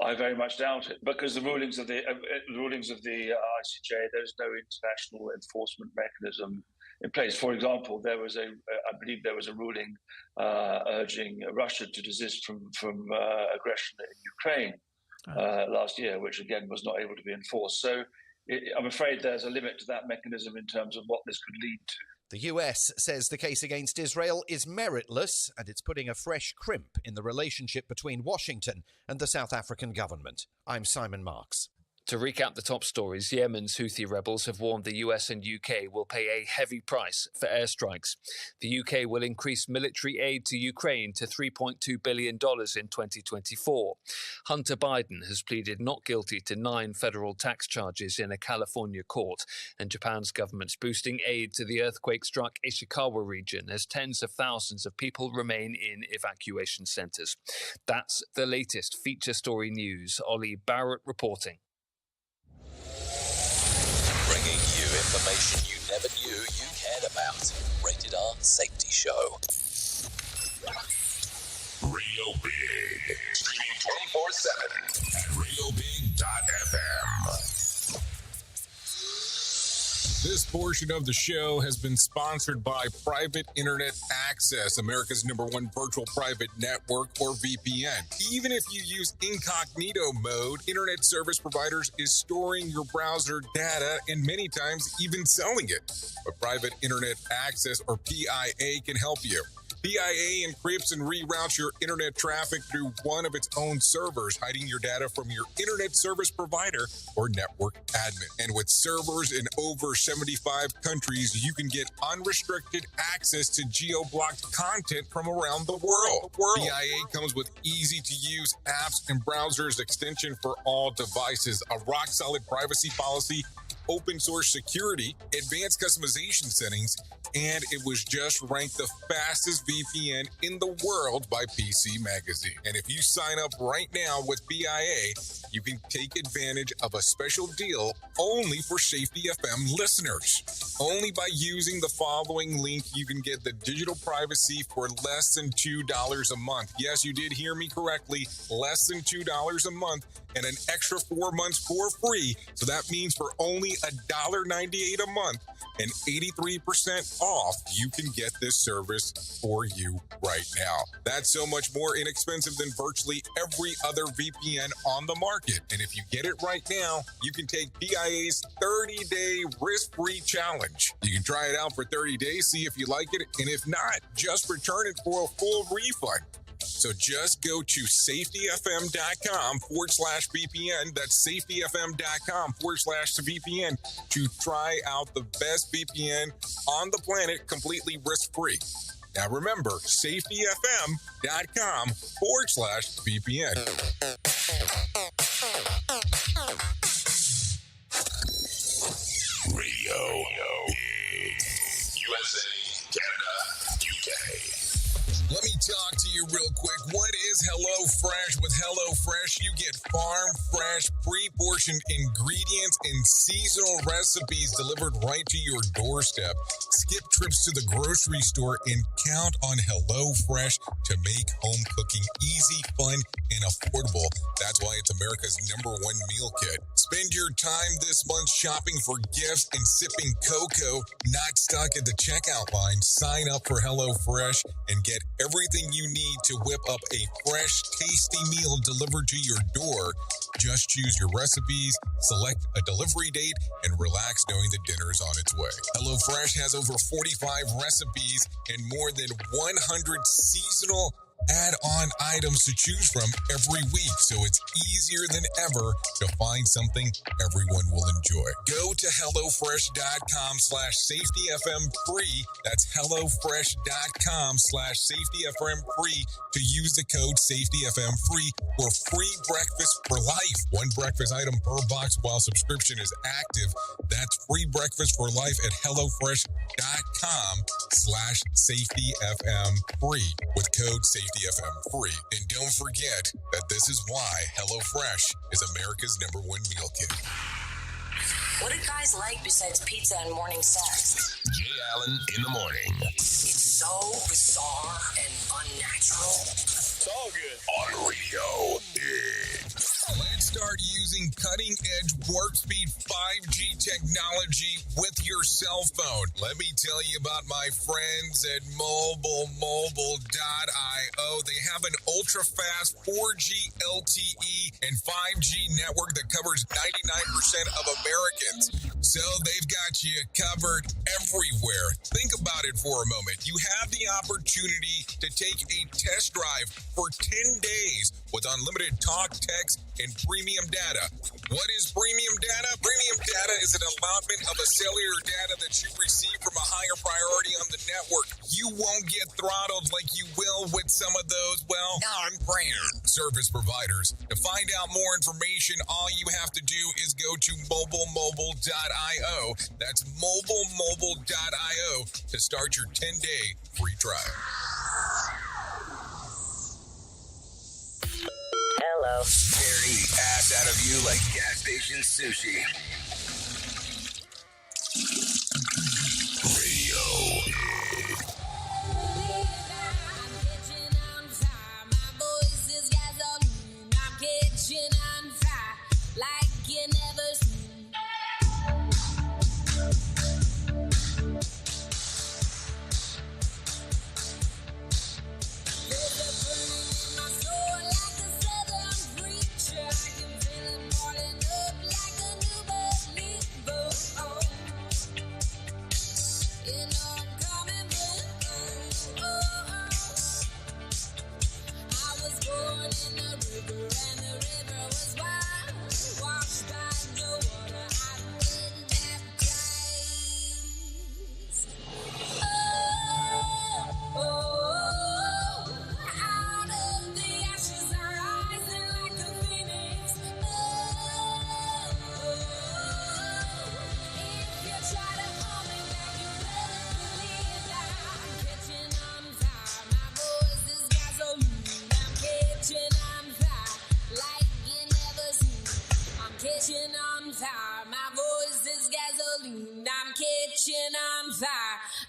I very much doubt it, because the rulings of the ICJ, there's no international enforcement mechanism in place. For example, I believe there was a ruling urging Russia to desist from aggression in Ukraine last year, which again was not able to be enforced. So I'm afraid there's a limit to that mechanism in terms of what this could lead to. The US says the case against Israel is meritless, and it's putting a fresh crimp in the relationship between Washington and the South African government. I'm Simon Marks. To recap the top stories, Yemen's Houthi rebels have warned the US and UK will pay a heavy price for airstrikes. The UK will increase military aid to Ukraine to $3.2 billion in 2024. Hunter Biden has pleaded not guilty to 9 federal tax charges in a California court. And Japan's government's boosting aid to the earthquake-struck Ishikawa region as tens of thousands of people remain in evacuation centres. That's the latest feature story news. Ollie Barrett reporting. Bringing you information you never knew you cared about. Rated R Safety Show. Radio Big. Streaming 24/7 at radiobig.fm. This portion of the show has been sponsored by Private Internet Access, America's #1 virtual private network, or VPN. Even if you use incognito mode, internet service providers is storing your browser data and many times even selling it. But Private Internet Access, or PIA, can help you. PIA encrypts and reroutes your internet traffic through one of its own servers, hiding your data from your internet service provider or network admin. And with servers in over 75 countries, you can get unrestricted access to geo-blocked content from around the world. PIA comes with easy-to-use apps and browsers extension for all devices, a rock-solid privacy policy, open source security, advanced customization settings, and it was just ranked the fastest VPN in the world by PC Magazine. And if you sign up right now with PIA, you can take advantage of a special deal only for Safety FM listeners. Only by using the following link, you can get the digital privacy for less than $2 a month. Yes, you did hear me correctly, less than $2 a month, and an extra 4 months for free. So that means for only $1.98 a month and 83% off, you can get this service for you right now. That's so much more inexpensive than virtually every other VPN on the market. And if you get it right now, you can take PIA's 30-day risk-free challenge. You can try it out for 30 days, see if you like it, and if not, just return it for a full refund. So just go to safetyfm.com/VPN. That's safetyfm.com/VPN to try out the best VPN on the planet completely risk-free. Now remember, safetyfm.com/VPN. Radio USA, Canada, UK. Let me talk to you real quick. What is HelloFresh? With HelloFresh, you get farm-fresh, pre-portioned ingredients and seasonal recipes delivered right to your doorstep. skip trips to the grocery store and count on HelloFresh to make home cooking easy, fun, and affordable. That's why it's America's #1 meal kit. Spend your time this month shopping for gifts and sipping cocoa, not stuck at the checkout line. Sign up for HelloFresh and get everything you need to whip up a fresh, tasty meal delivered to your door. Just choose your recipes, select a delivery date, and relax knowing the dinner is on its way. HelloFresh has over 45 recipes and more than 100 seasonal add-on items to choose from every week, so it's easier than ever to find something everyone will enjoy. Go to HelloFresh.com/SafetyFM free. That's HelloFresh.com/SafetyFM free to use the code SafetyFM free for free breakfast for life. One breakfast item per box while subscription is active. That's free breakfast for life at HelloFresh.com/SafetyFM free with code SafetyFM free. And don't forget that this is why HelloFresh is America's #1 meal kit. What do guys like besides pizza and morning sex? Jay Allen in the morning. It's so bizarre and unnatural. It's all good. On radio. Let's start using cutting-edge warp speed 5G technology with your cell phone. Let me tell you about my friends at mobile.io. They have an ultra-fast 4G LTE and 5G network that covers 99% of Americans. So they've got you covered everywhere. Think about it for a moment. You have the opportunity to take a test drive for 10 days with unlimited talk, text, and premium data. What is premium data? Premium data is an allotment of a cellular data that you receive from a higher priority on the network. You won't get throttled like you will with some of those, well, non-brand service providers. To find out more information, all you have to do is go to mobile.io. That's mobile.io to start your 10-day free trial. Hello. Tearing the ass out of you like gas station sushi. Radio.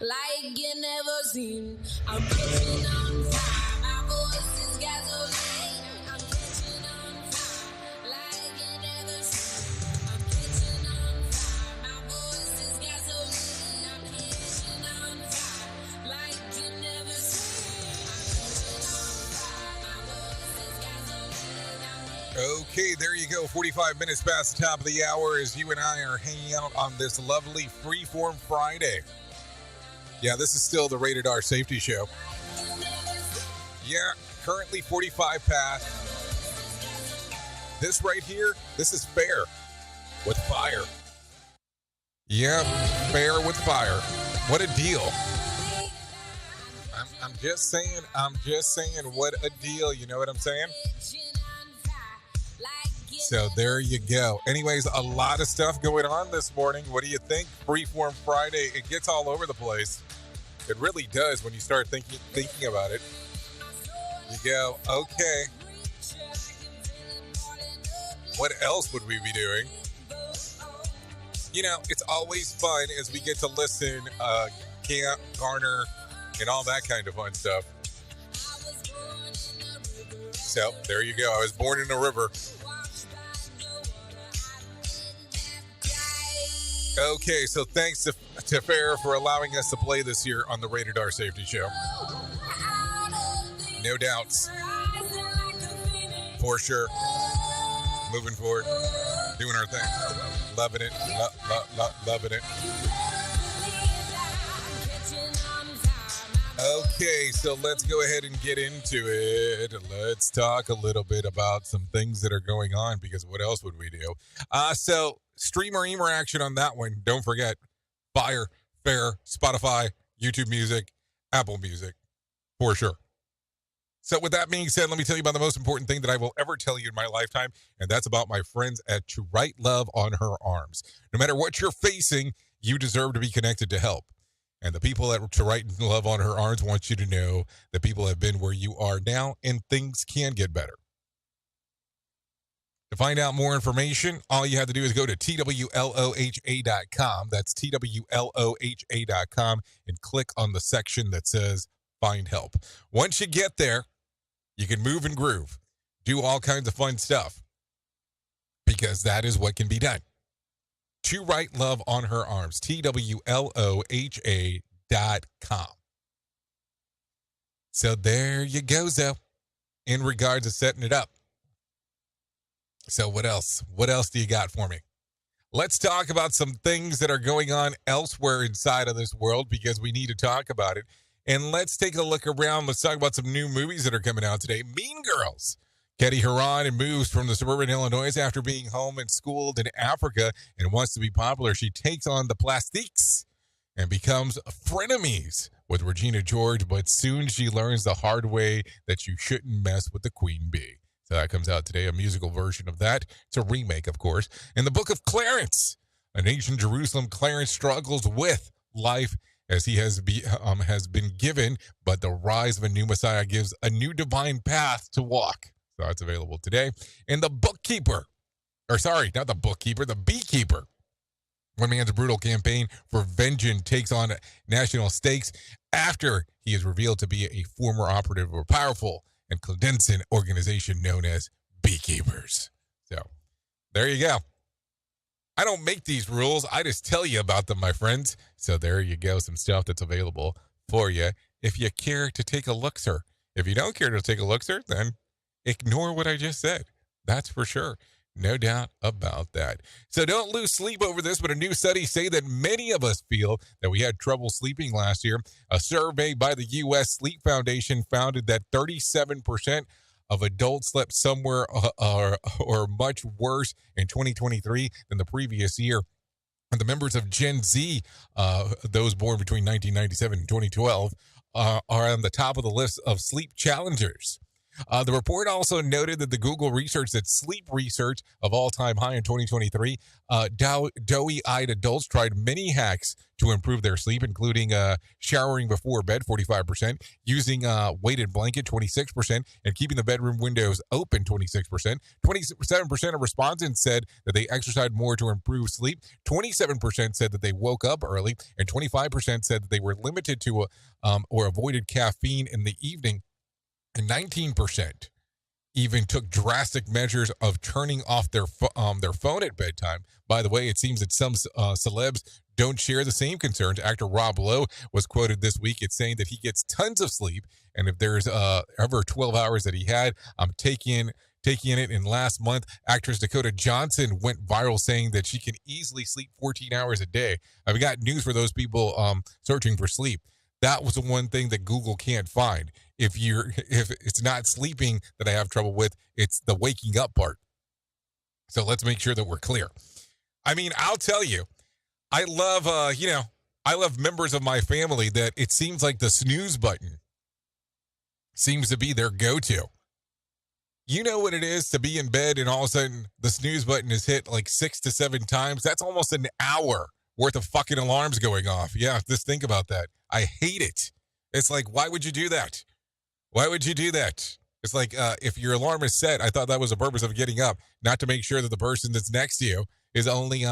Like you never seen. I'm catching on fire. My voice is gasoline. I'm catching on fire. Like you never seen. I'm catching on fire. My voice is gasoline. I'm catching on fire. Like you never seen. I'm catching on fire. My voice is gasoline. Okay, there you go. 45 minutes past the top of the hour as you and I are hanging out on this lovely Freeform Friday. Yeah, this is still the Rated R Safety Show. Yeah, currently 45 past. This right here, this is Fair with Fire. Yeah, Fair with Fire. What a deal. I'm just saying, what a deal. You know what I'm saying? So there you go. Anyways, a lot of stuff going on this morning. What do you think? Freeform Friday, it gets all over the place. It really does when you start thinking about it. You go, okay. What else would we be doing? You know, it's always fun as we get to listen, Garner, and all that kind of fun stuff. So there you go. I was born in a river. Okay, so thanks to Farrah for allowing us to play this here on the Rated R Safety Show. No doubts. For sure. Moving forward. Doing our thing. Loving it. Loving it. Okay, so let's go ahead and get into it. Let's talk a little bit about some things that are going on, because what else would we do? So streamer emer action on that one. Don't forget, Fire, Fair, Spotify, YouTube Music, Apple Music, for sure. So with that being said, let me tell you about the most important thing that I will ever tell you in my lifetime, and that's about my friends at To Write Love on Her Arms. No matter what you're facing, you deserve to be connected to help. And the people at To Write Love on Her Arms want you to know that people have been where you are now, and things can get better. To find out more information, all you have to do is go to twloha.com. That's twloha.com, and click on the section that says Find Help. Once you get there, you can move and groove, do all kinds of fun stuff, because that is what can be done. To Write Love on Her Arms, twloha.com. So there you go, Zoe, in regards to setting it up. So what else? What else do you got for me? Let's talk about some things that are going on elsewhere inside of this world, because we need to talk about it. And let's take a look around. Let's talk about some new movies that are coming out today. Mean Girls. Katie Haran moves from the suburban Illinois after being home and schooled in Africa and wants to be popular. She takes on the Plastiques and becomes frenemies with Regina George, but soon she learns the hard way that you shouldn't mess with the Queen Bee. So that comes out today, a musical version of that. It's a remake, of course. In the Book of Clarence, in ancient Jerusalem, Clarence struggles with life as he has been given, but the rise of a new Messiah gives a new divine path to walk. So that's available today. And the Beekeeper. The Beekeeper. One man's brutal campaign for vengeance takes on national stakes after he is revealed to be a former operative of a powerful and clandestine organization known as Beekeepers. So there you go. I don't make these rules. I just tell you about them, my friends. So there you go. Some stuff that's available for you if you care to take a look, sir. If you don't care to take a look, sir, then ignore what I just said. That's for sure. No doubt about that. So don't lose sleep over this, but a new study say that many of us feel that we had trouble sleeping last year. A survey by the U.S. Sleep Foundation found that 37% of adults slept somewhere or much worse in 2023 than the previous year. And the members of Gen Z, those born between 1997 and 2012, are on the top of the list of sleep challengers. The report also noted that the Google research that sleep research of all-time high in 2023, doughy-eyed adults tried many hacks to improve their sleep, including showering before bed, 45%, using a weighted blanket, 26%, and keeping the bedroom windows open, 26%. 27% of respondents said that they exercised more to improve sleep. 27% said that they woke up early, and 25% said that they were limited to or avoided caffeine in the evening. And 19% even took drastic measures of turning off their phone at bedtime. By the way, it seems that some celebs don't share the same concerns. Actor Rob Lowe was quoted this week. It's saying that he gets tons of sleep, and if there's ever 12 hours that he had, I'm taking it. In last month, actress Dakota Johnson went viral saying that she can easily sleep 14 hours a day. I've got news for those people searching for sleep. That was the one thing that Google can't find. If it's not sleeping that I have trouble with, it's the waking up part. So let's make sure that we're clear. I mean, I'll tell you, I love members of my family that it seems like the snooze button seems to be their go-to. You know what it is to be in bed and all of a sudden the snooze button is hit like 6 to 7 times? That's almost an hour worth of fucking alarms going off. Yeah, just think about that. I hate it. It's like, why would you do that? Why would you do that? It's like, if your alarm is set, I thought that was the purpose of getting up, not to make sure that the person that's next to you is only,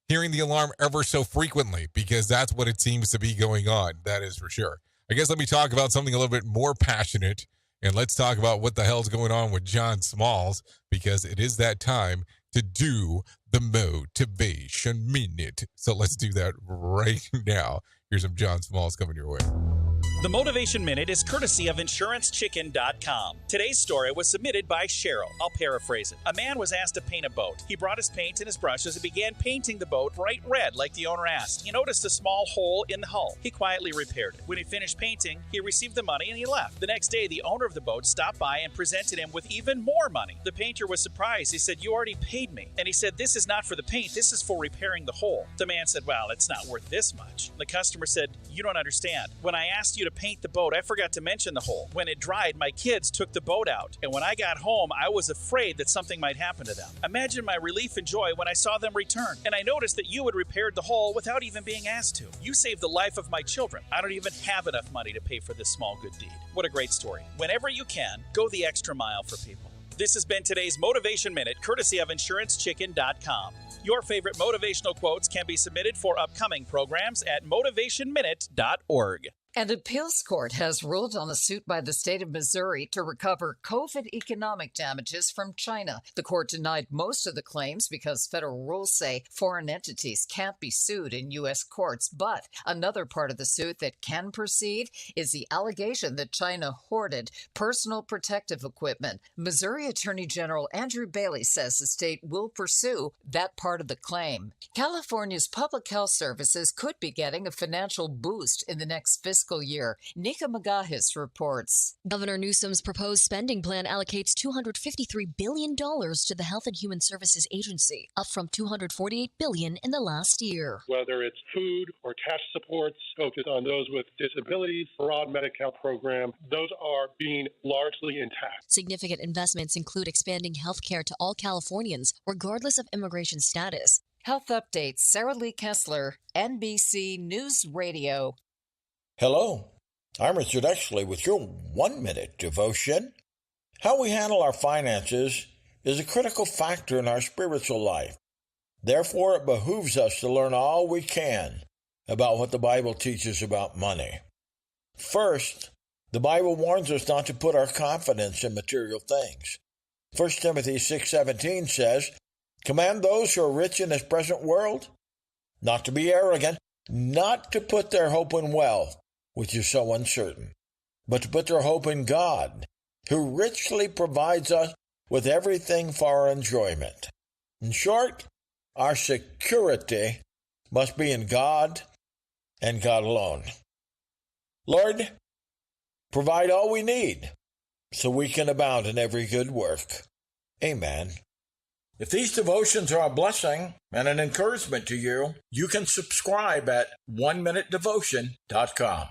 hearing the alarm ever so frequently, because that's what it seems to be going on. That is for sure. I guess let me talk about something a little bit more passionate, and let's talk about what the hell's going on with John Smalls, because it is that time to do the Motivation Minute. So let's do that right now. Here's some John Smalls coming your way. The Motivation Minute is courtesy of InsuranceChicken.com. Today's story was submitted by Cheryl. I'll paraphrase it. A man was asked to paint a boat. He brought his paint and his brushes and began painting the boat bright red like the owner asked. He noticed a small hole in the hull. He quietly repaired it. When he finished painting, he received the money and he left. The next day, the owner of the boat stopped by and presented him with even more money. The painter was surprised. He said, "You already paid me." And he said, "This is not for the paint. This is for repairing the hole." The man said, "Well, it's not worth this much." The customer said, "You don't understand. When I asked you to paint the boat, I forgot to mention the hole. When it dried, my kids took the boat out. And when I got home, I was afraid that something might happen to them. Imagine my relief and joy when I saw them return. And I noticed that you had repaired the hole without even being asked to. You saved the life of my children. I don't even have enough money to pay for this small good deed." What a great story. Whenever you can, go the extra mile for people. This has been today's Motivation Minute, courtesy of InsuranceChicken.com. Your favorite motivational quotes can be submitted for upcoming programs at motivationminute.org. An appeals court has ruled on a suit by the state of Missouri to recover COVID economic damages from China. The court denied most of the claims because federal rules say foreign entities can't be sued in U.S. courts. But another part of the suit that can proceed is the allegation that China hoarded personal protective equipment. Missouri Attorney General Andrew Bailey says the state will pursue that part of the claim. California's public health services could be getting a financial boost in the next fiscal year. Nika Magahis reports. Governor Newsom's proposed spending plan allocates $253 billion to the Health and Human Services Agency, up from $248 billion in the last year. Whether it's food or cash supports focused on those with disabilities, broad Medi-Cal program, those are being largely intact. Significant investments include expanding health care to all Californians, regardless of immigration status. Health updates. Sarah Lee Kessler, NBC News Radio. Hello, I'm Richard Exley with your 1-minute devotion. How we handle our finances is a critical factor in our spiritual life. Therefore, it behooves us to learn all we can about what the Bible teaches about money. First, the Bible warns us not to put our confidence in material things. 1 Timothy 6:17 says, "Command those who are rich in this present world not to be arrogant, not to put their hope in wealth, which is so uncertain, but to put their hope in God, who richly provides us with everything for our enjoyment." In short, our security must be in God and God alone. Lord, provide all we need so we can abound in every good work. Amen. If these devotions are a blessing and an encouragement to you, you can subscribe at oneminutedevotion.com.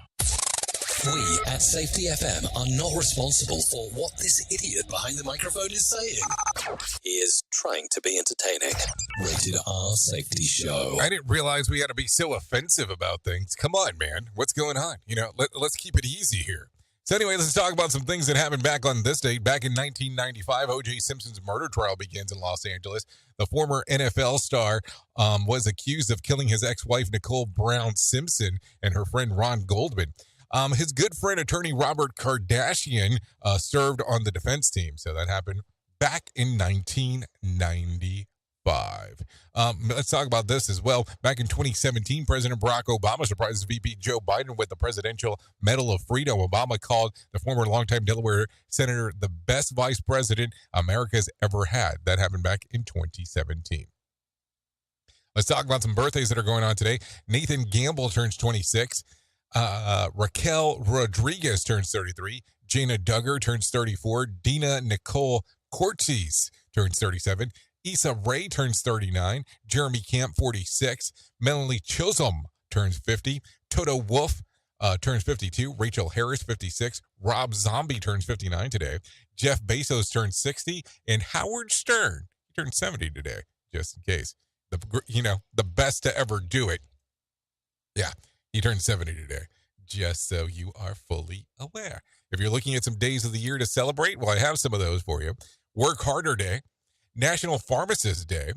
We at Safety FM are not responsible for what this idiot behind the microphone is saying. He is trying to be entertaining. Rated R Safety Show. I didn't realize we had to be so offensive about things. Come on, man. What's going on? Let's keep it easy here. So anyway, let's talk about some things that happened back on this date. Back in 1995, O.J. Simpson's murder trial begins in Los Angeles. The former NFL star was accused of killing his ex-wife, Nicole Brown Simpson, and her friend Ron Goldman. His good friend, attorney Robert Kardashian, served on the defense team. So that happened back in 1995. Let's talk about this as well. Back in 2017, President Barack Obama surprises VP Joe Biden with the Presidential Medal of Freedom. Obama called the former longtime Delaware senator the best vice president America's ever had. That happened back in 2017. Let's talk about some birthdays that are going on today. Nathan Gamble turns 26. Raquel Rodriguez turns 33. Jana Duggar turns 34. Dina Nicole Cortez turns 37. Issa Rae turns 39. Jeremy Camp, 46. Melanie Chisholm turns 50. Toto Wolff turns 52. Rachel Harris, 56. Rob Zombie turns 59 today. Jeff Bezos turns 60. And Howard Stern, he turns 70 today, just in case. The best to ever do it. Yeah, he turned 70 today, just so you are fully aware. If you're looking at some days of the year to celebrate, well, I have some of those for you. Work Harder Day, National Pharmacist Day,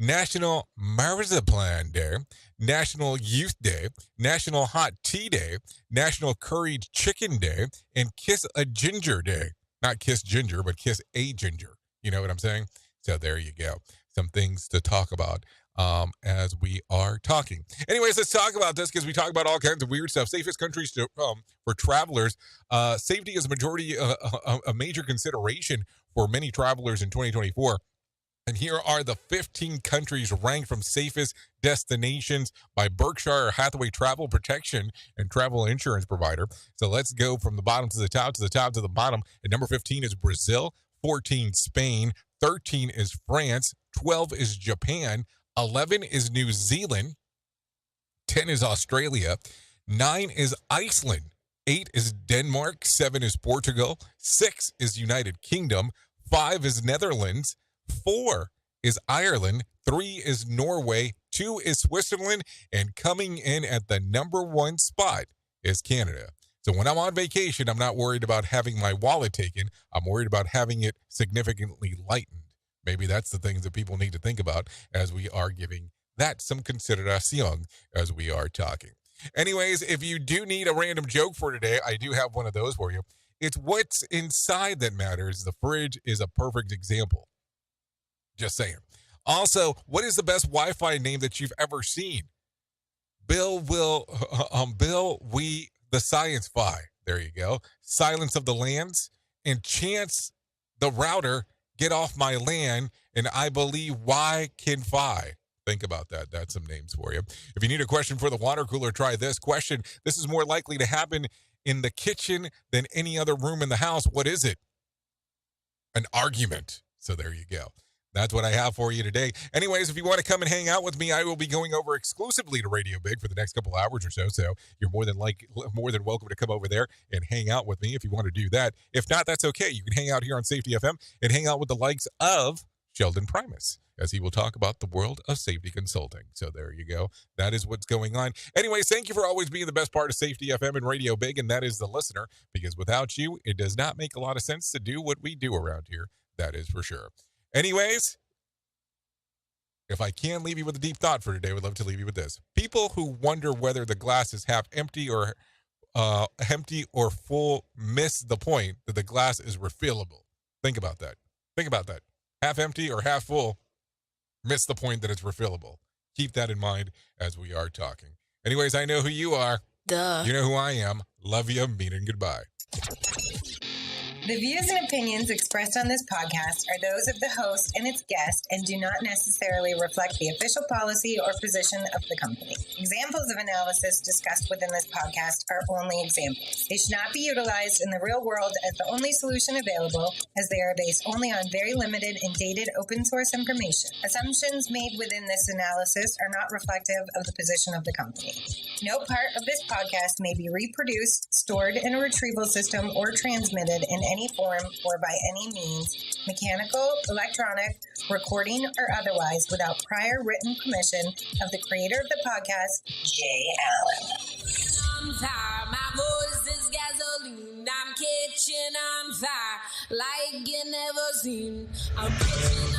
National Marzipan Day, National Youth Day, National Hot Tea Day, National Curried Chicken Day, and Kiss a Ginger Day. Not kiss ginger, but kiss a ginger. You know what I'm saying? So there you go. Some things to talk about as we are talking. Anyways, let's talk about this because we talk about all kinds of weird stuff. Safest countries for travelers. Safety is a major consideration for many travelers in 2024. And here are the 15 countries ranked from safest destinations by Berkshire Hathaway Travel Protection and Travel Insurance Provider. So let's go from the bottom to the top, to the top to the bottom. At number 15 is Brazil, 14 Spain, 13 is France, 12 is Japan, 11 is New Zealand, 10 is Australia, 9 is Iceland, 8 is Denmark, 7 is Portugal, 6 is United Kingdom, 5 is Netherlands, 4 is Ireland, 3 is Norway, 2 is Switzerland, and coming in at the number 1 spot is Canada. So when I'm on vacation, I'm not worried about having my wallet taken. I'm worried about having it significantly lightened. Maybe that's the things that people need to think about as we are giving that some consideration as we are talking. Anyways, if you do need a random joke for today, I do have one of those for you. It's what's inside that matters. The fridge is a perfect example. Just saying. Also, what is the best Wi-Fi name that you've ever seen? The Science Fi. There you go. Silence of the Lambs. And Chance the Router, Get Off My Land. And I Believe Why Can Fi. Think about that. That's some names for you. If you need a question for the water cooler, try this question. This is more likely to happen in the kitchen than any other room in the house. What is it? An argument. So there you go. That's what I have for you today. Anyways, if you want to come and hang out with me, I will be going over exclusively to Radio Big for the next couple hours or so. So you're more than welcome to come over there and hang out with me if you want to do that. If not, that's okay. You can hang out here on Safety FM and hang out with the likes of Sheldon Primus, as he will talk about the world of safety consulting. So there you go. That is what's going on. Anyways, thank you for always being the best part of Safety FM and Radio Big, and that is the listener, because without you, it does not make a lot of sense to do what we do around here. That is for sure. Anyways, if I can leave you with a deep thought for today, I would love to leave you with this. People who wonder whether the glass is half empty or full miss the point that the glass is refillable. Think about that. Half empty or half full, miss the point that it's refillable. Keep that in mind as we are talking. Anyways, I know who you are. Duh. You know who I am. Love you, meaning goodbye. The views and opinions expressed on this podcast are those of the host and its guest and do not necessarily reflect the official policy or position of the company. Examples of analysis discussed within this podcast are only examples. They should not be utilized in the real world as the only solution available, as they are based only on very limited and dated open source information. Assumptions made within this analysis are not reflective of the position of the company. No part of this podcast may be reproduced, stored in a retrieval system, or transmitted in any form or by any means, mechanical, electronic, recording, or otherwise, without prior written permission of the creator of the podcast, Jay Allen. My voice is gasoline. I'm catching on fire like you never seen. I'm catching